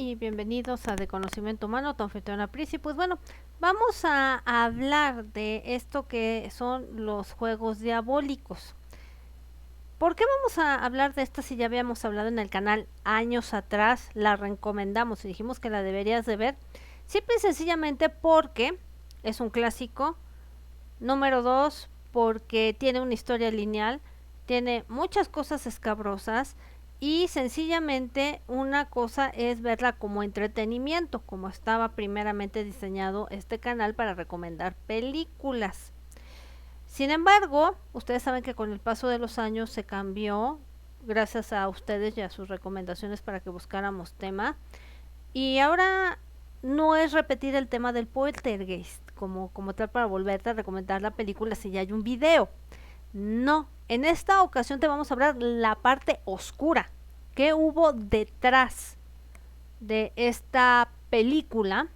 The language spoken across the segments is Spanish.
y bienvenidos a De Conocimiento Humano, tu anfitriona Pris. Y pues bueno, vamos a hablar de esto que son los juegos diabólicos. ¿Por qué vamos a hablar de esta si ya habíamos hablado en el canal años atrás? La recomendamos y dijimos que la deberías de ver. Simple y sencillamente porque es un clásico. Número 2, porque tiene una historia lineal, tiene muchas cosas escabrosas y sencillamente una cosa es verla como entretenimiento, como estaba primeramente diseñado este canal para recomendar películas. Sin embargo, ustedes saben que con el paso de los años se cambió, gracias a ustedes y a sus recomendaciones para que buscáramos tema. Y ahora no es repetir el tema del poltergeist como tal para volverte a recomendar la película si ya hay un video. No, en esta ocasión te vamos a hablar la parte oscura que hubo detrás de esta película,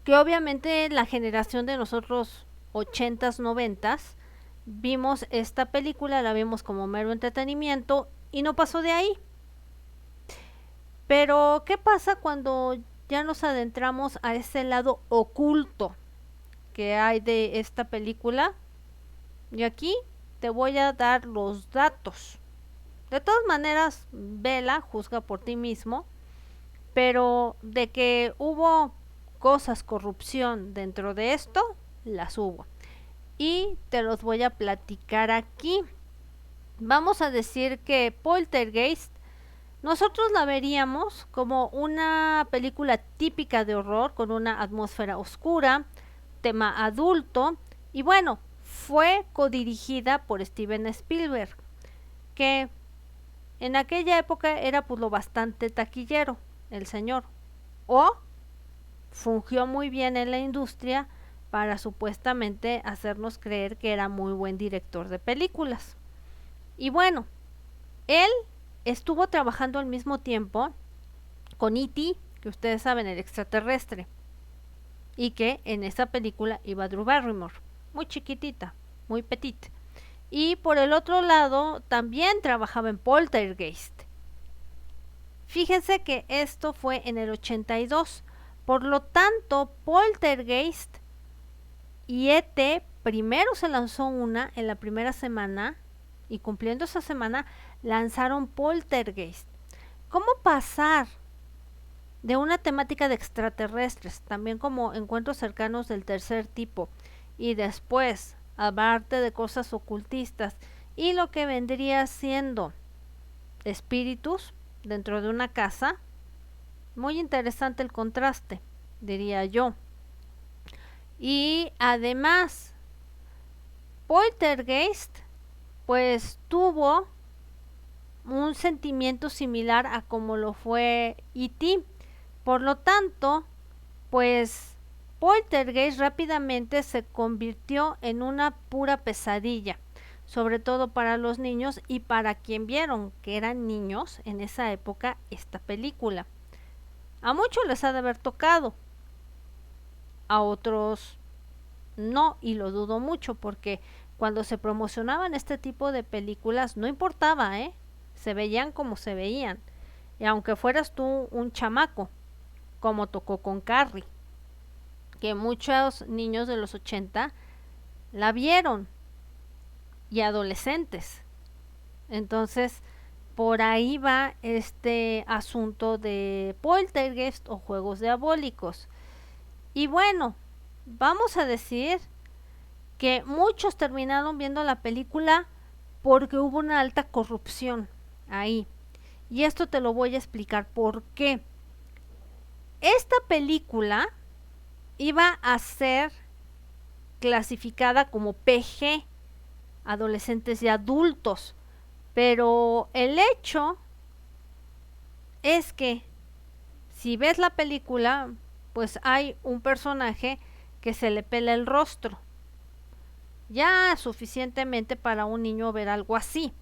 que obviamente la generación de nosotros 80s, 90s vimos esta película, la vimos como mero entretenimiento y no pasó de ahí. Pero, ¿qué pasa cuando ya nos adentramos a ese lado oculto que hay de esta película? Y aquí te voy a dar los datos. De todas maneras, vela, juzga por ti mismo, pero de que hubo cosas, corrupción dentro de esto, las hubo. Y te los voy a platicar aquí. Vamos a decir que Poltergeist nosotros la veríamos como una película típica de horror con una atmósfera oscura, tema adulto y bueno, fue codirigida por Steven Spielberg, que en aquella época era pues lo bastante taquillero, el señor, o fungió muy bien en la industria para supuestamente hacernos creer que era muy buen director de películas. Y bueno, él estuvo trabajando al mismo tiempo con E.T., que ustedes saben, el extraterrestre, y que en esa película iba Drew Barrymore, muy chiquitita, muy petite. Y por el otro lado también trabajaba en Poltergeist. Fíjense que esto fue en el 82, por lo tanto Poltergeist y E.T. primero se lanzó una en la primera semana y cumpliendo esa semana lanzaron Poltergeist. ¿Cómo pasar de una temática de extraterrestres, también como encuentros cercanos del tercer tipo, y después hablarte de cosas ocultistas y lo que vendría siendo espíritus dentro de una casa? Muy interesante el contraste, diría yo. Y además, Poltergeist pues tuvo un sentimiento similar a como lo fue E.T. Por lo tanto, pues Poltergeist rápidamente se convirtió en una pura pesadilla, sobre todo para los niños y para quien vieron que eran niños en esa época esta película. A muchos les ha de haber tocado, a otros no, y lo dudo mucho porque cuando se promocionaban este tipo de películas no importaba, se veían como se veían. Y aunque fueras tú un chamaco, como tocó con Carrie, que muchos niños de los 80 la vieron y adolescentes. Entonces, por ahí va este asunto de poltergeist o juegos diabólicos. Y bueno, vamos a decir que muchos terminaron viendo la película porque hubo una alta corrupción ahí. Y esto te lo voy a explicar por qué. Esta película iba a ser clasificada como PG, adolescentes y adultos, pero el hecho es que si ves la película, pues hay un personaje que se le pela el rostro, ya suficientemente para un niño ver algo así.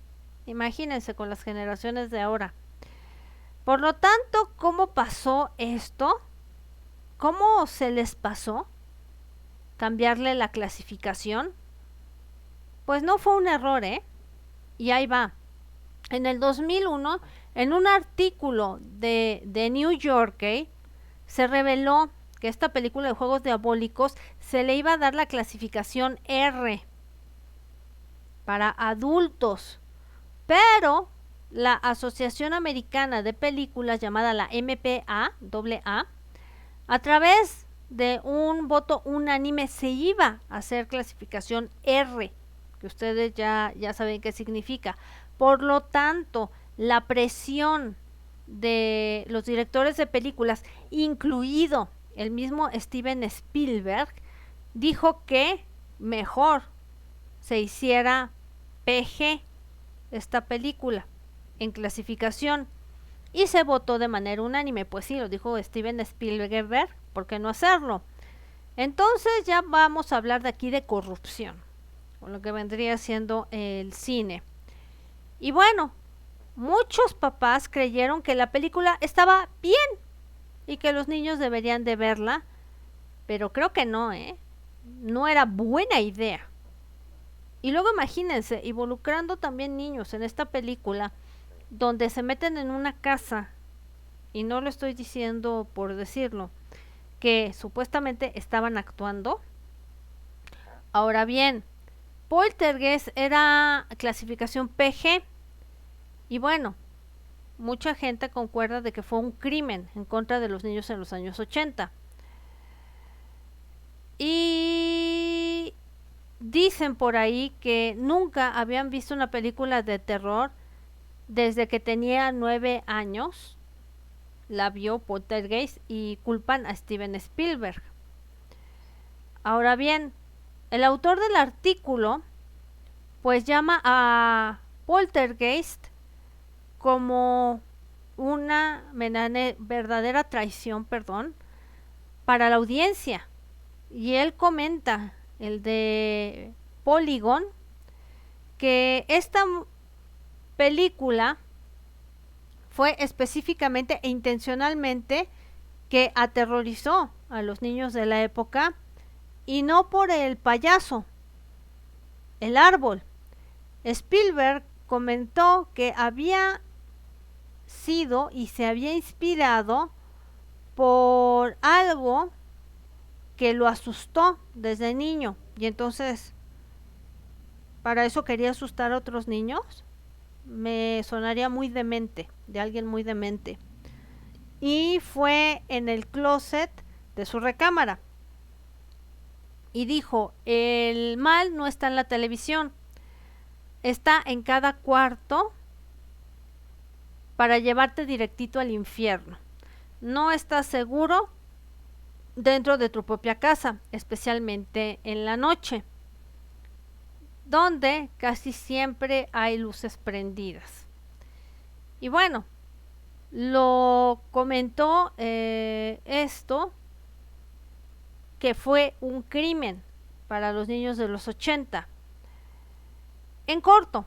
Imagínense con las generaciones de ahora. Por lo tanto, ¿cómo pasó esto? ¿Cómo se les pasó cambiarle la clasificación? Pues no fue un error, Y ahí va. En el 2001 En un artículo de New Yorker se reveló que esta película de Juegos Diabólicos se le iba a dar la clasificación R para adultos, pero la Asociación Americana de Películas, llamada la MPA, a través de un voto unánime se iba a hacer clasificación R, que ustedes ya saben qué significa. Por lo tanto, la presión de los directores de películas, incluido el mismo Steven Spielberg, dijo que mejor se hiciera PG esta película en clasificación, y se votó de manera unánime. Pues sí, lo dijo Steven Spielberg, ¿por qué no hacerlo? Entonces ya vamos a hablar de aquí de corrupción, con lo que vendría siendo el cine. Y bueno, muchos papás creyeron que la película estaba bien y que los niños deberían de verla, pero creo que no, no era buena idea. Y luego imagínense, involucrando también niños en esta película, donde se meten en una casa, y no lo estoy diciendo por decirlo, que supuestamente estaban actuando. Ahora bien, Poltergeist era clasificación PG, y bueno, mucha gente concuerda de que fue un crimen en contra de los niños en los años 80. Y dicen por ahí que nunca habían visto una película de terror desde que tenía 9 años. La vio Poltergeist y culpan a Steven Spielberg. Ahora bien, el autor del artículo pues llama a Poltergeist como una verdadera traición, para la audiencia. Y él comenta, el de Polygon, que esta película fue específicamente e intencionalmente que aterrorizó a los niños de la época, y no por el payaso, el árbol. Spielberg comentó que había sido y se había inspirado por algo que lo asustó desde niño, y entonces para eso quería asustar a otros niños. Me sonaría muy demente, de alguien muy demente. Y fue en el closet de su recámara y dijo: el mal no está en la televisión, está en cada cuarto para llevarte directito al infierno. No estás seguro dentro de tu propia casa, especialmente en la noche, donde casi siempre hay luces prendidas. Y bueno, lo comentó esto, que fue un crimen para los niños de los 80. En corto,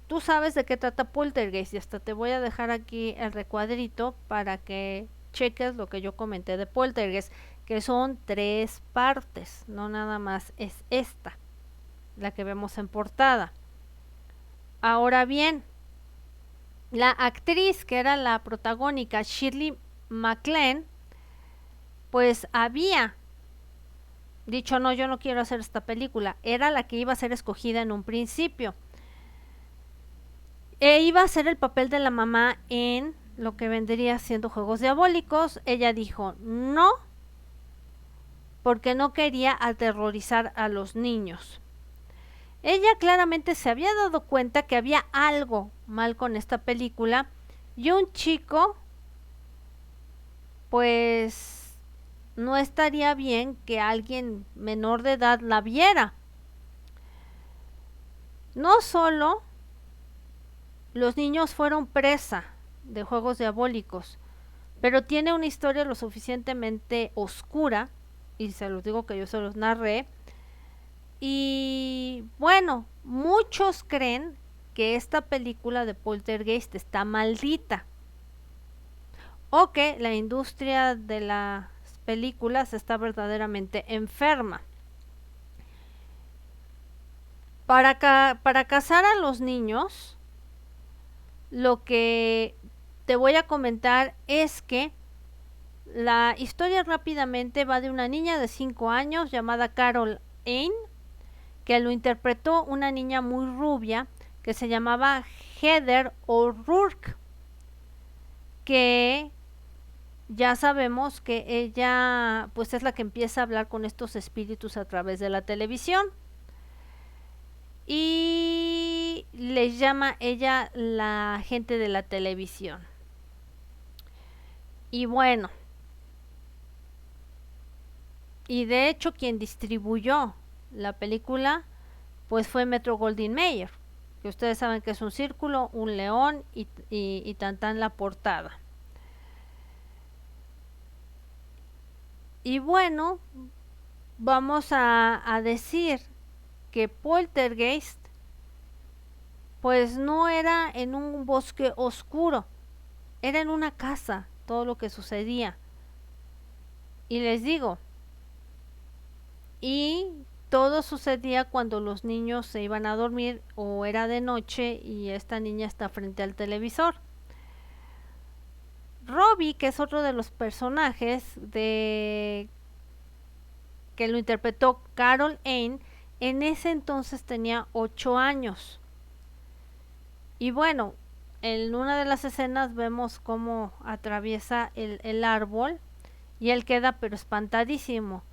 tú sabes de qué trata Poltergeist, y hasta te voy a dejar aquí el recuadrito para que cheques lo que yo comenté de Poltergeist, que son 3 partes, no nada más es esta, la que vemos en portada. Ahora bien, la actriz que era la protagónica, Shirley MacLaine, pues había dicho: no, yo no quiero hacer esta película. Era la que iba a ser escogida en un principio. Iba a hacer el papel de la mamá en lo que vendría siendo Juegos Diabólicos. Ella dijo no, porque no quería aterrorizar a los niños. Ella claramente se había dado cuenta que había algo mal con esta película, y un chico pues no estaría bien que alguien menor de edad la viera. No solo los niños fueron presa de Juegos Diabólicos, pero tiene una historia lo suficientemente oscura, y se los digo que yo se los narré. Y bueno, muchos creen que esta película de Poltergeist está maldita, o que la industria de las películas está verdaderamente enferma. Para cazar a los niños, lo que te voy a comentar es que la historia rápidamente va de una niña de 5 años llamada Carol Anne, que lo interpretó una niña muy rubia que se llamaba Heather O'Rourke, que ya sabemos que ella pues es la que empieza a hablar con estos espíritus a través de la televisión y les llama ella la gente de la televisión. Y bueno, y de hecho quien distribuyó la película pues fue Metro Goldwyn Mayer, que ustedes saben que es un círculo, un león y tan la portada. Y bueno, vamos a decir que Poltergeist pues no era en un bosque oscuro, era en una casa todo lo que sucedía. Y les digo, y todo sucedía cuando los niños se iban a dormir o era de noche y esta niña está frente al televisor. Robbie, que es otro de los personajes de que lo interpretó Carol Anne, en ese entonces tenía 8 años. Y bueno, en una de las escenas vemos cómo atraviesa el árbol y él queda pero espantadísimo.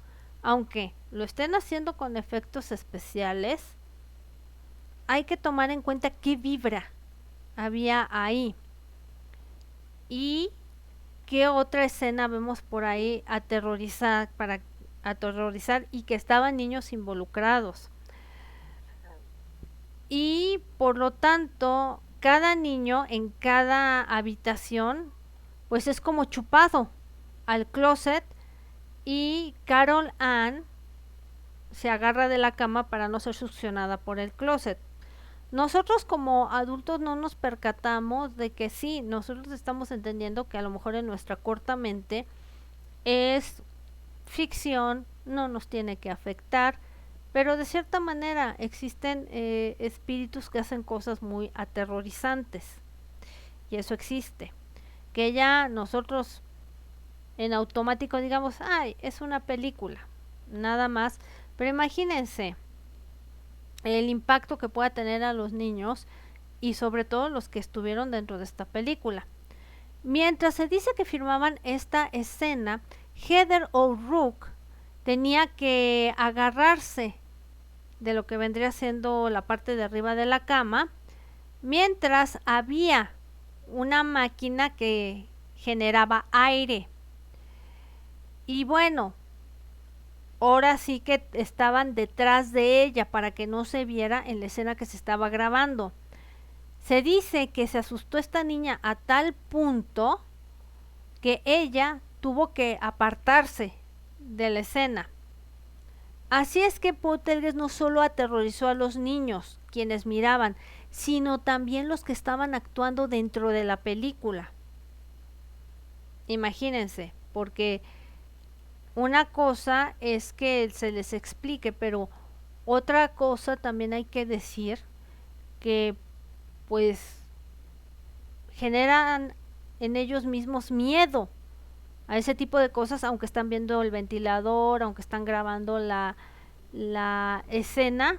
Aunque lo estén haciendo con efectos especiales, hay que tomar en cuenta qué vibra había ahí. Y qué otra escena vemos por ahí para aterrorizar y que estaban niños involucrados. Y por lo tanto, cada niño en cada habitación pues es como chupado al closet y Carol Anne se agarra de la cama para no ser succionada por el closet. Nosotros como adultos no nos percatamos de que sí, nosotros estamos entendiendo que a lo mejor en nuestra corta mente es ficción, no nos tiene que afectar, pero de cierta manera existen espíritus que hacen cosas muy aterrorizantes y eso existe. Que ya nosotros en automático digamos, ay, es una película, nada más, pero imagínense el impacto que pueda tener a los niños y sobre todo los que estuvieron dentro de esta película. Mientras se dice que filmaban esta escena, Heather O'Rourke tenía que agarrarse de lo que vendría siendo la parte de arriba de la cama, mientras había una máquina que generaba aire. Y bueno, ahora sí que estaban detrás de ella para que no se viera en la escena que se estaba grabando. Se dice que se asustó esta niña a tal punto que ella tuvo que apartarse de la escena. Así es que Poltergeist no solo aterrorizó a los niños, quienes miraban, sino también los que estaban actuando dentro de la película. Imagínense, porque una cosa es que se les explique, pero otra cosa también hay que decir que pues generan en ellos mismos miedo a ese tipo de cosas, aunque están viendo el ventilador, aunque están grabando la escena,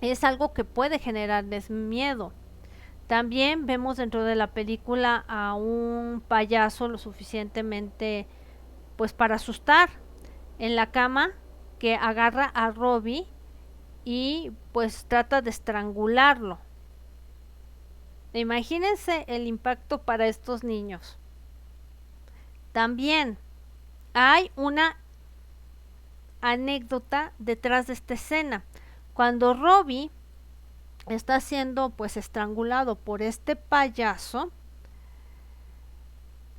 es algo que puede generarles miedo. También vemos dentro de la película a un payaso lo suficientemente pues para asustar en la cama, que agarra a Robbie y pues trata de estrangularlo. Imagínense el impacto para estos niños. También hay una anécdota detrás de esta escena. Cuando Robbie está siendo pues estrangulado por este payaso,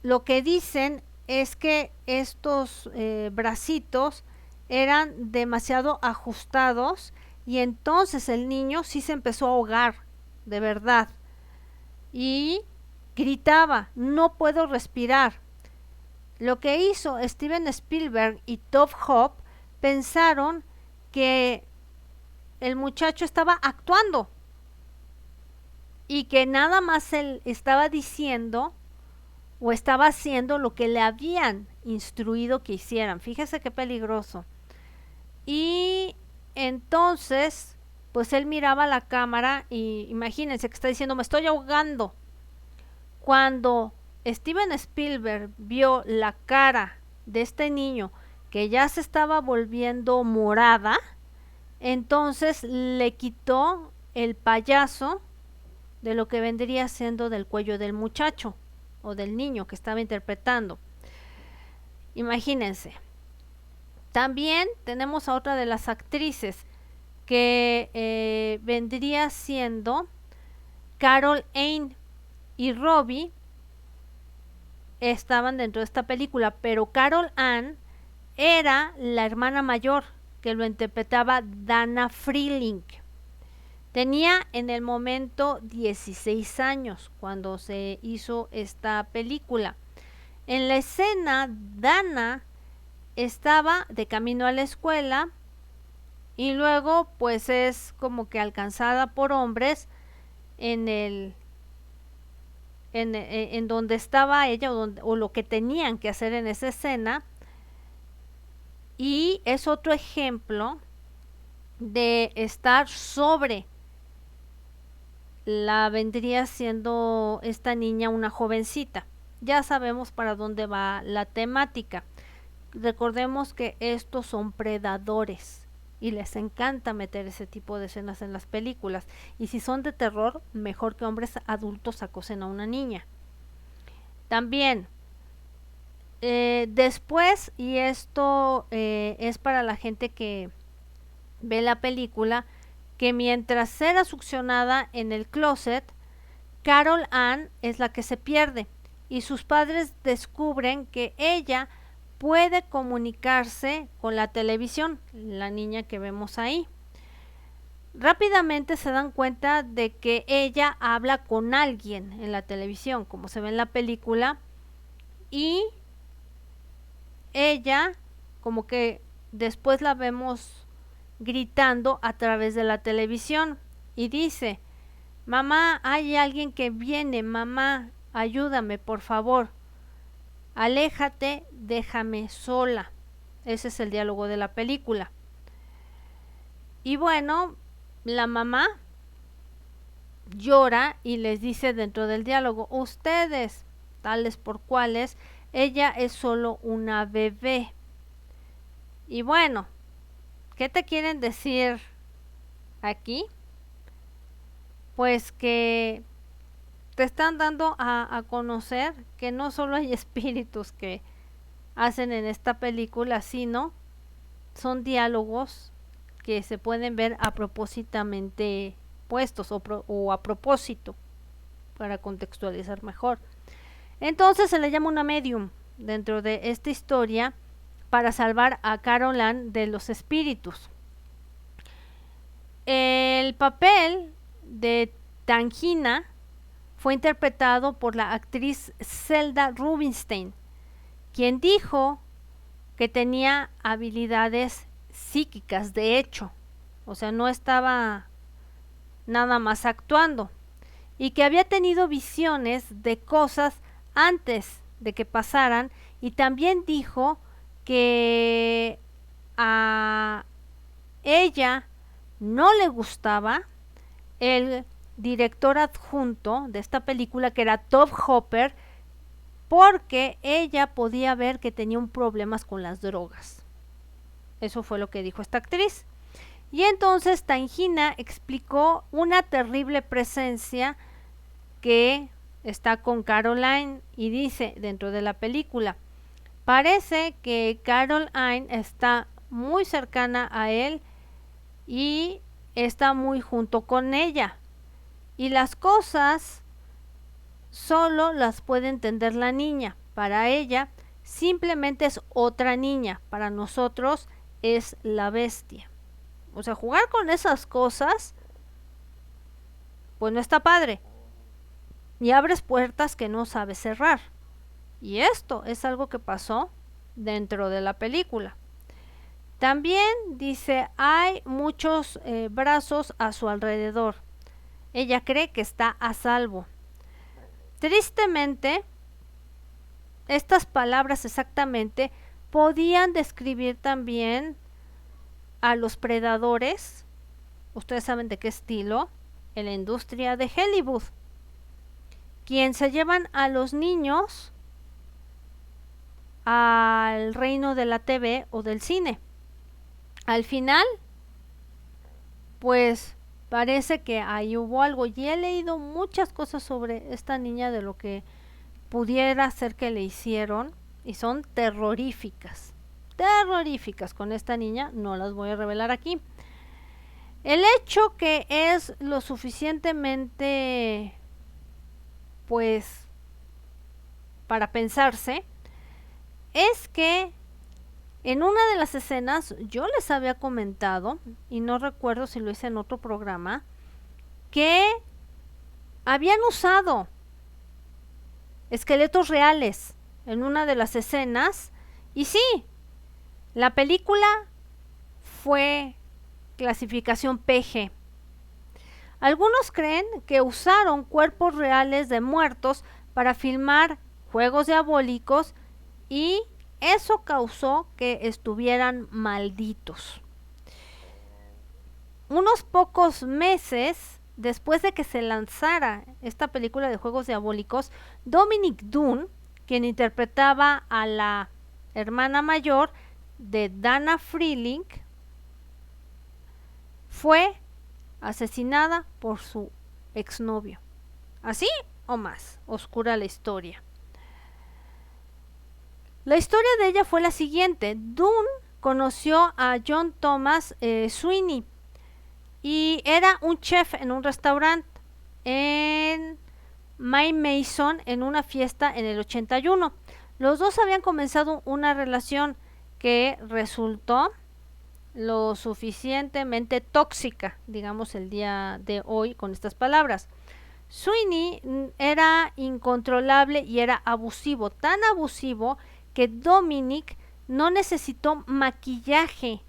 lo que dicen es que estos bracitos eran demasiado ajustados y entonces el niño sí se empezó a ahogar, de verdad. Y gritaba, no puedo respirar. Lo que hizo Steven Spielberg y Todd Hope pensaron que el muchacho estaba actuando y que nada más él estaba diciendo o estaba haciendo lo que le habían instruido que hicieran. Fíjese qué peligroso. Y entonces, pues él miraba la cámara y imagínense que está diciendo, me estoy ahogando. Cuando Steven Spielberg vio la cara de este niño que ya se estaba volviendo morada, entonces le quitó el payaso de lo que vendría siendo del cuello del muchacho o del niño que estaba interpretando. Imagínense. También tenemos a otra de las actrices que vendría siendo Carol Anne y Robbie estaban dentro de esta película, pero Carol Anne era la hermana mayor que lo interpretaba Dana Freeling. Tenía en el momento 16 años cuando se hizo esta película. En la escena, Dana estaba de camino a la escuela y luego pues es como que alcanzada por hombres en donde estaba ella o lo que tenían que hacer en esa escena. Y es otro ejemplo de estar sobre la vendría siendo esta niña una jovencita. Ya sabemos para dónde va la temática. Recordemos que estos son predadores y les encanta meter ese tipo de escenas en las películas. Y si son de terror, mejor que hombres adultos acosen a una niña. También, después, y esto es para la gente que ve la película, que mientras era succionada en el closet, Carol Anne es la que se pierde y sus padres descubren que ella puede comunicarse con la televisión, la niña que vemos ahí. Rápidamente se dan cuenta de que ella habla con alguien en la televisión, como se ve en la película, y ella como que después la vemos gritando a través de la televisión y dice, mamá, hay alguien que viene, mamá, ayúdame por favor, aléjate, déjame sola. Ese es el diálogo de la película. Y bueno, la mamá llora y les dice dentro del diálogo, ustedes, tales por cuales, ella es solo una bebé. Y bueno, ¿qué te quieren decir aquí? Pues que te están dando a conocer que no solo hay espíritus que hacen en esta película, sino son diálogos que se pueden ver a propósitamente puestos o a propósito para contextualizar mejor. Entonces se le llama una medium dentro de esta historia para salvar a Carol Anne de los espíritus. El papel de Tangina fue interpretado por la actriz Zelda Rubinstein, quien dijo que tenía habilidades psíquicas, de hecho, o sea, no estaba nada más actuando, y que había tenido visiones de cosas antes de que pasaran, y también dijo que a ella no le gustaba el director adjunto de esta película, que era Tobe Hooper, porque ella podía ver que tenía un problemas con las drogas. Eso fue lo que dijo esta actriz. Y entonces Tangina explicó una terrible presencia que está con Caroline y dice dentro de la película, parece que Caroline está muy cercana a él y está muy junto con ella. Y las cosas solo las puede entender la niña. Para ella simplemente es otra niña. Para nosotros es la bestia. O sea, jugar con esas cosas, pues no está padre. Y abres puertas que no sabes cerrar. Y esto es algo que pasó dentro de la película. También dice, hay muchos brazos a su alrededor. Ella cree que está a salvo. Tristemente, estas palabras exactamente podían describir también a los predadores, ustedes saben de qué estilo, en la industria de Hollywood, quien se llevan a los niños al reino de la TV o del cine. Al final, pues parece que ahí hubo algo, y he leído muchas cosas sobre esta niña, de lo que pudiera ser que le hicieron, y son terroríficas, terroríficas con esta niña, no las voy a revelar aquí. El hecho que es lo suficientemente, pues, para pensarse, es que en una de las escenas yo les había comentado, y no recuerdo si lo hice en otro programa, que habían usado esqueletos reales en una de las escenas, y sí, la película fue clasificación PG. Algunos creen que usaron cuerpos reales de muertos para filmar Juegos Diabólicos, y eso causó que estuvieran malditos. Unos pocos meses después de que se lanzara esta película de Juegos Diabólicos, Dominic Dunne, quien interpretaba a la hermana mayor de Dana Freeling, fue asesinada por su exnovio. Así o más oscura la historia. La historia de ella fue la siguiente. Dunne conoció a John Thomas Sweeney, y era un chef en un restaurante en May Mason, en una fiesta en el 81. Los dos habían comenzado una relación que resultó lo suficientemente tóxica, digamos el día de hoy con estas palabras. Sweeney era incontrolable y era abusivo, tan abusivo que Dominic no necesitó maquillaje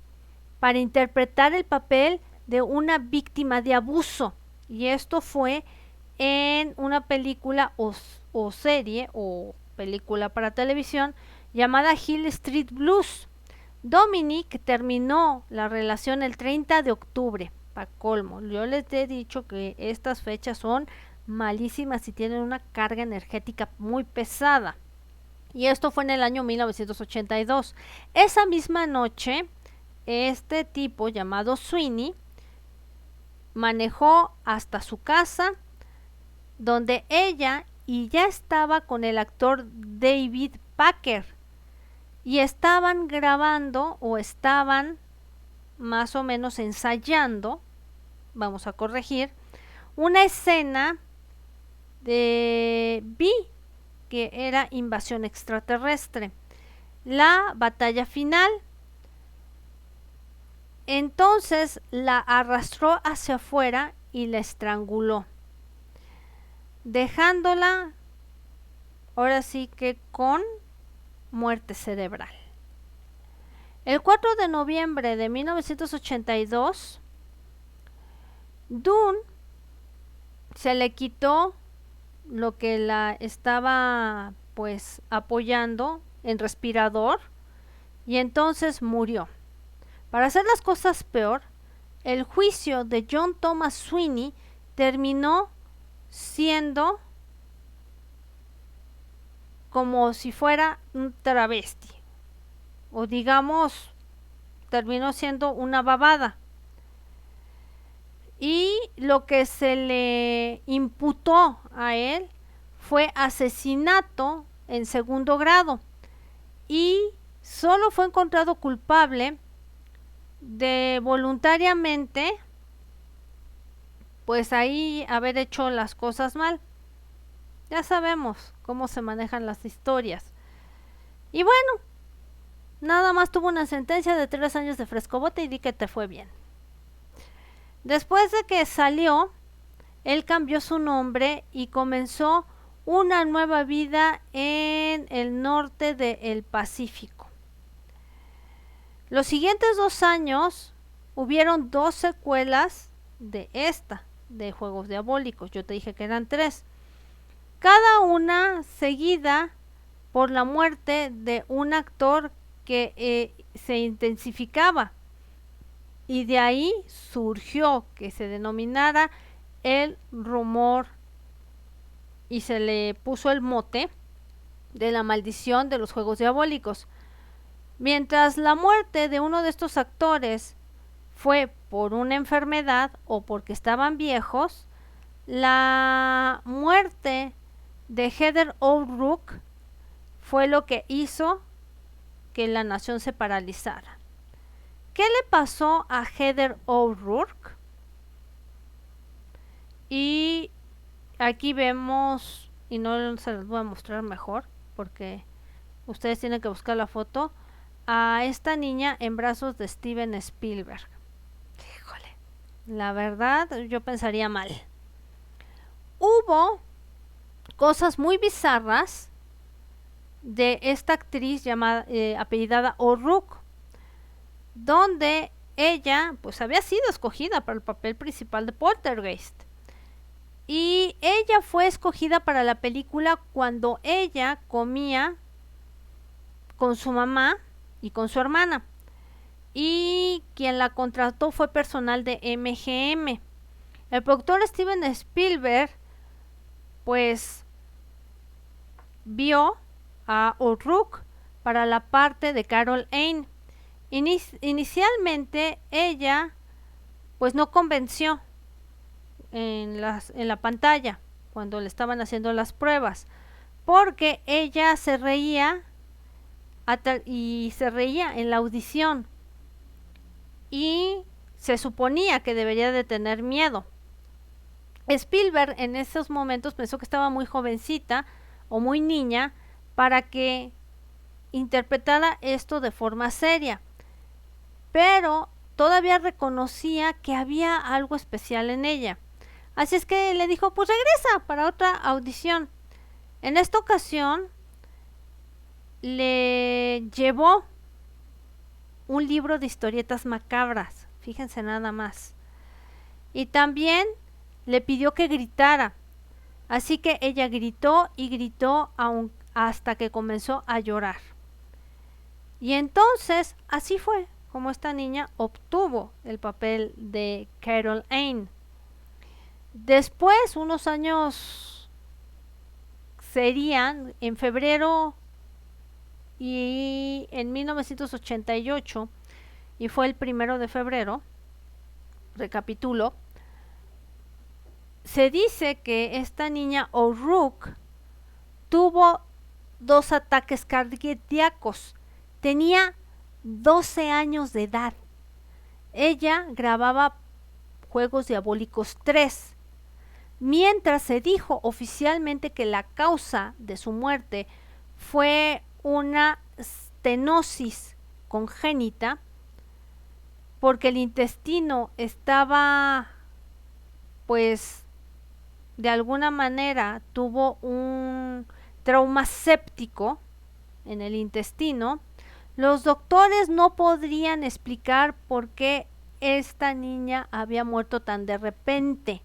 para interpretar el papel de una víctima de abuso, y esto fue en una película o serie o película para televisión llamada Hill Street Blues. Dominic terminó la relación el 30 de octubre, para colmo. Yo les he dicho que estas fechas son malísimas y tienen una carga energética muy pesada, y esto fue en el año 1982. Esa misma noche, este tipo llamado Sweeney manejó hasta su casa, donde ella y ya estaba con el actor David Packer, y estaban grabando, o estaban más o menos ensayando, vamos a corregir, una escena de Vi, que era invasión extraterrestre, la batalla final. Entonces la arrastró hacia afuera y la estranguló, dejándola ahora sí que con muerte cerebral. El 4 de noviembre de 1982, Dunne se le quitó lo que la estaba pues apoyando en respirador, y entonces murió. Para hacer las cosas peor, el juicio de John Thomas Sweeney terminó siendo como si fuera un travesti, o digamos, terminó siendo una babada. Y lo que se le imputó a él fue asesinato en segundo grado, y solo fue encontrado culpable de voluntariamente, pues ahí haber hecho las cosas mal. Ya sabemos cómo se manejan las historias. Y bueno, nada más tuvo una sentencia de 3 años de frescobote, y di que te fue bien. Después de que salió, él cambió su nombre y comenzó una nueva vida en el norte del Pacífico. Los siguientes 2 años hubieron 2 secuelas de esta, de Juegos Diabólicos. Yo te dije que eran 3. Cada una seguida por la muerte de un actor que se intensificaba, y de ahí surgió que se denominara el rumor y se le puso el mote de la maldición de los juegos diabólicos. Mientras la muerte de uno de estos actores fue por una enfermedad o porque estaban viejos, la muerte de Heather O'Rourke fue lo que hizo que la nación se paralizara. ¿Qué le pasó a Heather O'Rourke? Y aquí vemos, y no se los voy a mostrar mejor porque ustedes tienen que buscar la foto, a esta niña en brazos de Steven Spielberg. Híjole, la verdad yo pensaría mal. Hubo cosas muy bizarras de esta actriz llamada apellidada O'Rourke, donde ella pues había sido escogida para el papel principal de Poltergeist. Y ella fue escogida para la película cuando ella comía con su mamá y con su hermana. Y quien la contrató fue personal de MGM. El productor Steven Spielberg pues vio a O'Rourke para la parte de Carol Anne. Inicialmente ella pues no convenció en la pantalla cuando le estaban haciendo las pruebas, porque ella se reía y se reía en la audición y se suponía que debería de tener miedo. Spielberg en esos momentos pensó que estaba muy jovencita o muy niña para que interpretara esto de forma seria, pero todavía reconocía que había algo especial en ella. Así es que le dijo, pues regresa para otra audición. En esta ocasión le llevó un libro de historietas macabras, fíjense nada más. Y también le pidió que gritara. Así que ella gritó y gritó hasta que comenzó a llorar. Y entonces así fue como esta niña obtuvo el papel de Carol Anne. Después, unos años serían en febrero y en 1988, y fue el 1 de febrero, recapitulo, se dice que esta niña O'Rourke tuvo 2 ataques cardíacos. Tenía 12 años de edad. Ella grababa Juegos Diabólicos 3. Mientras se dijo oficialmente que la causa de su muerte fue una estenosis congénita, porque el intestino estaba, pues, de alguna manera tuvo un trauma séptico en el intestino. Los doctores no podrían explicar por qué esta niña había muerto tan de repente.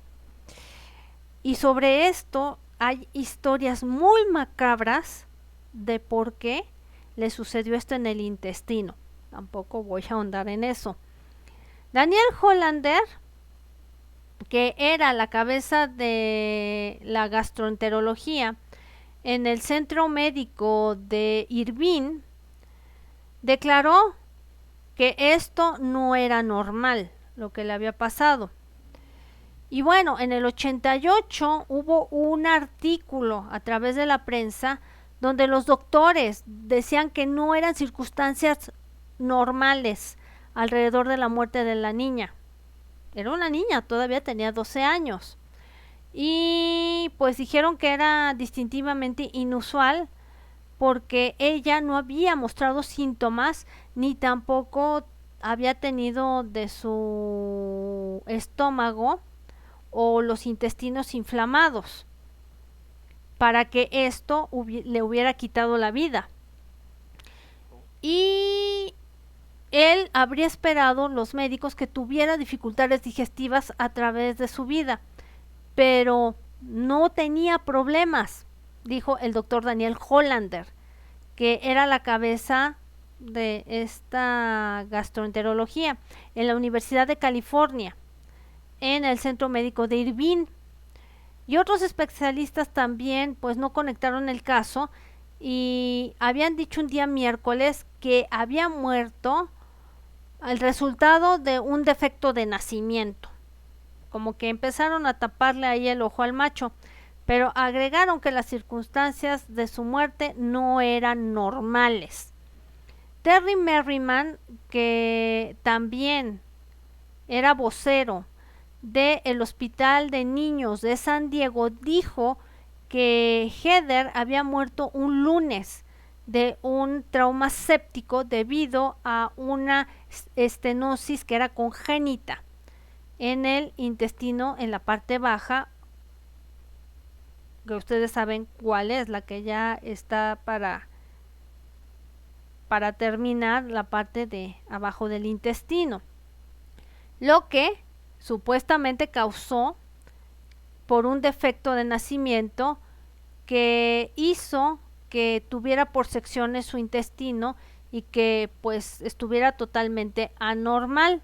Y sobre esto hay historias muy macabras de por qué le sucedió esto en el intestino. Tampoco voy a ahondar en eso. Daniel Hollander, que era la cabeza de la gastroenterología en el centro médico de Irvine, declaró que esto no era normal, lo que le había pasado. Y bueno, en el 88 hubo un artículo a través de la prensa donde los doctores decían que no eran circunstancias normales alrededor de la muerte de la niña. Era una niña, todavía tenía 12 años. Y pues dijeron que era distintivamente inusual porque ella no había mostrado síntomas ni tampoco había tenido de su estómago o los intestinos inflamados para que esto le hubiera quitado la vida. Y él habría esperado, los médicos, que tuviera dificultades digestivas a través de su vida, pero no tenía problemas, dijo el doctor Daniel Hollander. que era la cabeza de esta gastroenterología en la Universidad de California, en el Centro Médico de Irvine. Y otros especialistas también pues no conectaron el caso y habían dicho un día miércoles que había muerto al resultado de un defecto de nacimiento. Como que empezaron a taparle ahí el ojo al macho, pero agregaron que las circunstancias de su muerte no eran normales. Terry Merriman, que también era vocero del Hospital de Niños de San Diego, dijo que Heather había muerto un lunes de un trauma séptico debido a una estenosis que era congénita en el intestino, en la parte baja, que ustedes saben cuál es, la que ya está para terminar la parte de abajo del intestino, lo que supuestamente causó por un defecto de nacimiento que hizo que tuviera por secciones su intestino y que pues estuviera totalmente anormal.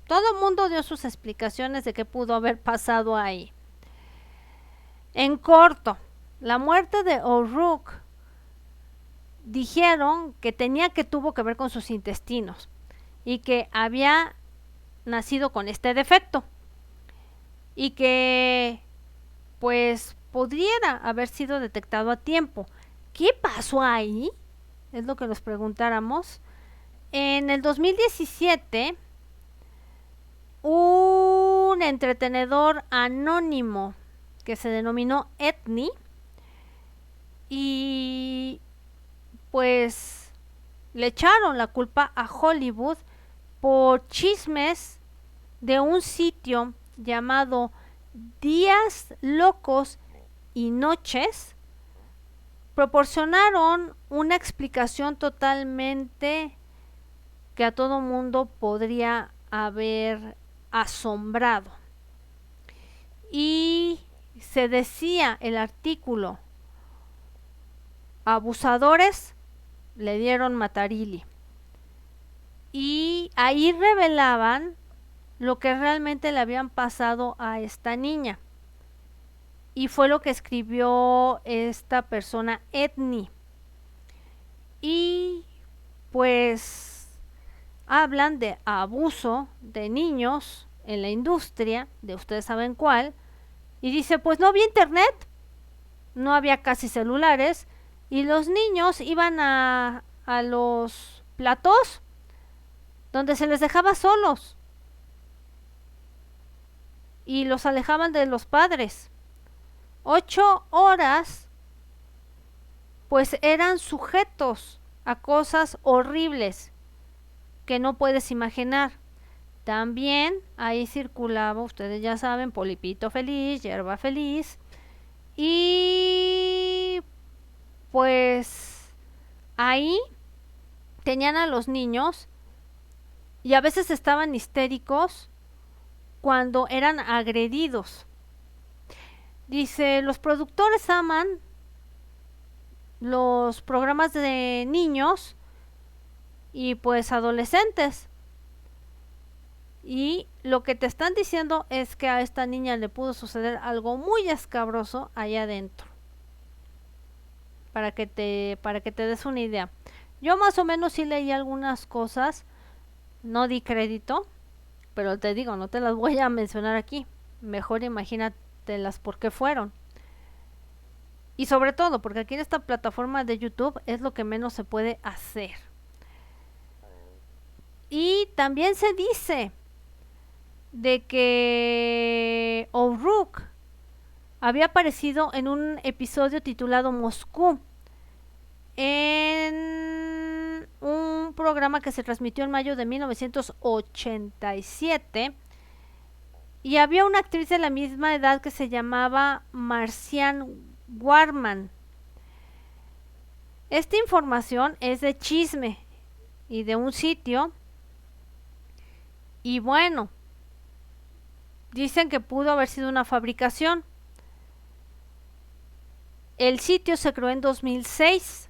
Todo el mundo dio sus explicaciones de qué pudo haber pasado ahí. En corto, la muerte de O'Rourke dijeron que tuvo que ver con sus intestinos y que había nacido con este defecto y que pues pudiera haber sido detectado a tiempo. ¿Qué pasó ahí? Es lo que nos preguntáramos. En el 2017, un entretenedor anónimo que se denominó Ethnie y pues le echaron la culpa a Hollywood por chismes de un sitio llamado Días Locos y Noches. Proporcionaron una explicación totalmente que a todo mundo podría haber asombrado. Y se decía el artículo: abusadores le dieron Matarili. Y ahí revelaban lo que realmente le habían pasado a esta niña. Y fue lo que escribió esta persona, Ethnie. Y pues hablan de abuso de niños en la industria, de ustedes saben cuál, y dice, pues no había internet, no había casi celulares, y los niños iban a los platós donde se les dejaba solos y los alejaban de los padres. 8 horas pues eran sujetos a cosas horribles que no puedes imaginar. También ahí circulaba, ustedes ya saben, polipito feliz, hierba feliz, y pues ahí tenían a los niños y a veces estaban histéricos cuando eran agredidos. Dice, los productores aman los programas de niños y pues adolescentes. Y lo que te están diciendo es que a esta niña le pudo suceder algo muy escabroso allá adentro. Para que te des una idea. Yo más o menos sí leí algunas cosas, no di crédito, pero te digo, no te las voy a mencionar aquí. Mejor imagínatelas por qué fueron. Y sobre todo, porque aquí en esta plataforma de YouTube es lo que menos se puede hacer. Y también se dice de que O'Rourke había aparecido en un episodio titulado Moscú, en un programa que se transmitió en mayo de 1987, y había una actriz de la misma edad que se llamaba Marcian Warman. Esta información es de Chisme y de un sitio, y bueno, dicen que pudo haber sido una fabricación. El sitio se creó en 2006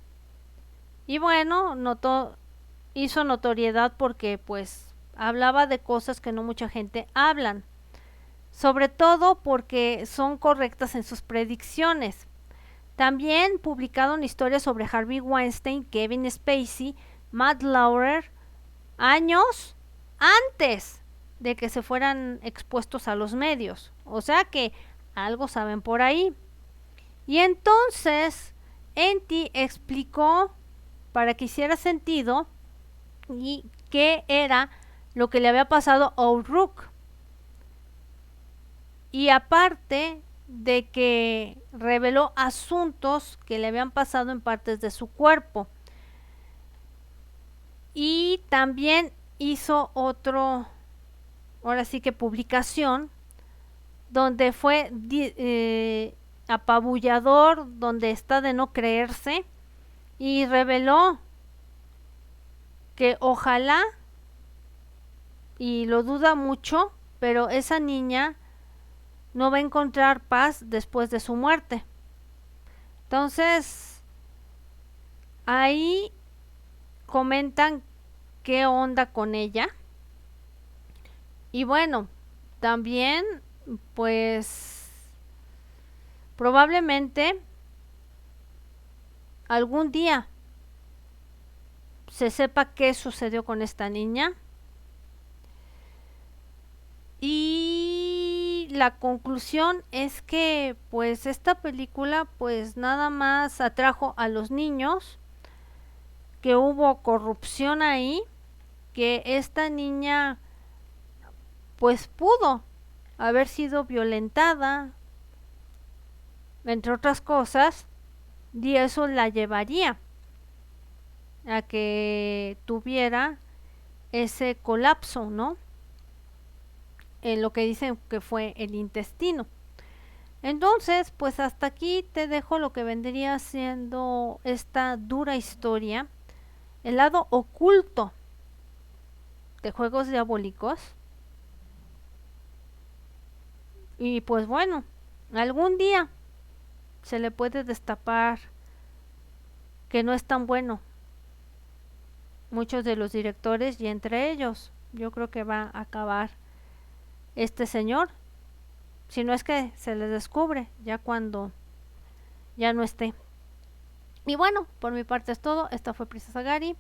Y bueno, hizo notoriedad porque pues hablaba de cosas que no mucha gente hablan, sobre todo porque son correctas en sus predicciones. También publicaron historias sobre Harvey Weinstein, Kevin Spacey, Matt Lauer, años antes de que se fueran expuestos a los medios. O sea que algo saben por ahí. Y entonces Enty explicó, para que hiciera sentido, y qué era lo que le había pasado a O'Rourke. Y aparte de que reveló asuntos que le habían pasado en partes de su cuerpo. Y también hizo ahora sí que publicación, donde fue apabullador, donde está de no creerse, y reveló que ojalá, y lo duda mucho, pero esa niña no va a encontrar paz después de su muerte. Entonces, ahí comentan qué onda con ella. Y bueno, también pues probablemente algún día se sepa qué sucedió con esta niña. Y la conclusión es que pues esta película pues nada más atrajo a los niños, que hubo corrupción ahí, que esta niña pues pudo haber sido violentada, entre otras cosas, y eso la llevaría a que tuviera ese colapso, ¿no? En lo que dicen que fue el intestino. Entonces, pues hasta aquí te dejo lo que vendría siendo esta dura historia, el lado oculto de Juegos Diabólicos. Y pues bueno, algún día se le puede destapar que no es tan bueno muchos de los directores, y entre ellos yo creo que va a acabar este señor, si no es que se les descubre ya cuando ya no esté. Y bueno, por mi parte es todo. Esta fue Princesa Gary,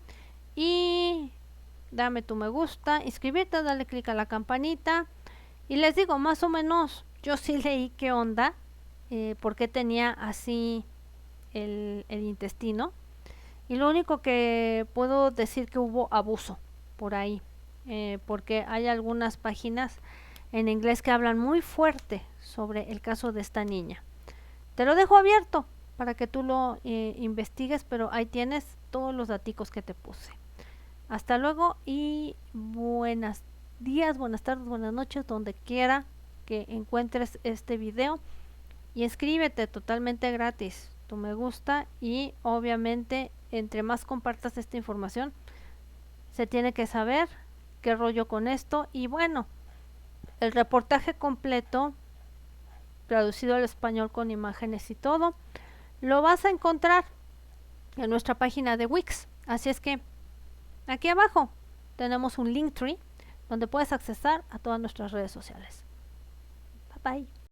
y dame tu me gusta, inscribirte, dale click a la campanita, y les digo, más o menos yo sí leí qué onda, por qué tenía así el intestino, y lo único que puedo decir que hubo abuso por ahí, porque hay algunas páginas en inglés que hablan muy fuerte sobre el caso de esta niña. Te lo dejo abierto para que tú lo investigues, pero ahí tienes todos los daticos que te puse. Hasta luego y buenos días, buenas tardes, buenas noches, donde quiera que encuentres este video. Y escríbete, totalmente gratis, tu me gusta, y obviamente entre más compartas esta información, se tiene que saber qué rollo con esto. Y bueno, el reportaje completo, traducido al español con imágenes y todo, lo vas a encontrar en nuestra página de Wix. Así es que aquí abajo tenemos un Linktree donde puedes accesar a todas nuestras redes sociales. Bye bye.